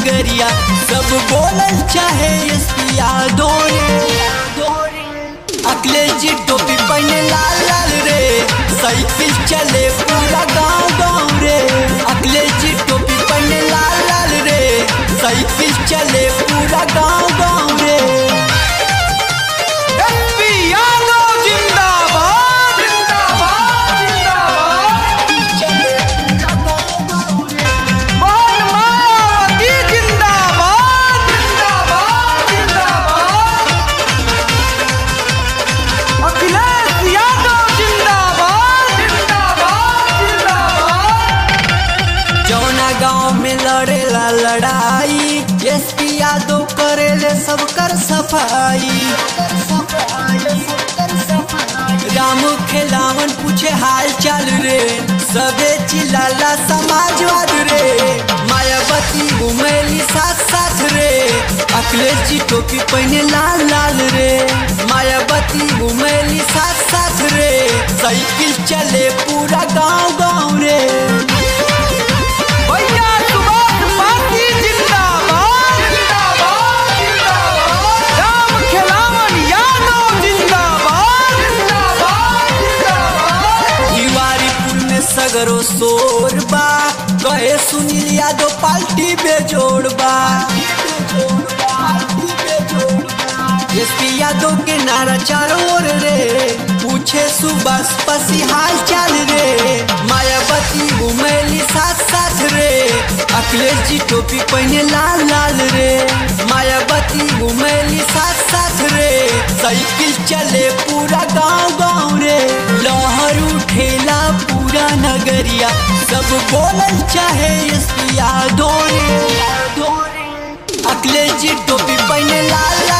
नगरिया सब बोलल चाहे एसपी यादव अखिलेश जी टोपी पहने लाल लाल रे साइकिल चले पूरा गांव गांव रे अखिलेश जी टोपी पहने लाल लाल रे साइकिल चले पूरा गांव गांव रे एसपी यादव जिंदाबाद जिंदाबाद जिंदाबाद मोहन मायावती जिंदाबाद जिंदाबाद जिंदाबाद अखिलेश यादव जिंदाबाद जिंदाबाद जिंदाबाद जौना गांव में लड़ेला लड़ाई एसपी यादव करेले सब कर सफाई राम खेलावन पूछे हाल चाल रे सबे चिल्लाला समाजवाद रे मायावती घुमेली साथ साथ रे अखिलेश जी टोपी पहने लाल लाल रे मायावती घुमेली साथ साथ रे साइकिल चले पूरा गांव गांव रे भैया सुभाष पार्टी जिंदाबाद जिंदाबाद जिंदाबाद राम खेलावन यादव जिंदाबाद जिंदाबाद जिंदाबाद दीवारीपुर में सगरो शोर बा कहे सुनील यादव पार्टी बेजोड़ बा एसपी यादव के नारा चारों ओर रे पूछे सुबह पसी हाल चाल रे मायावती घुमेली साथ साथ रे अखिलेश जी टोपी पहने लाल लाल रे मायावती घुमेली साथ साथ रे साइकिल चले पूरा गांव गांव रे लहर उठेला पूरा नगरिया सब बोलल चाहे एसपी यादव रे अखिलेश जी टोपी पहने लाल लाल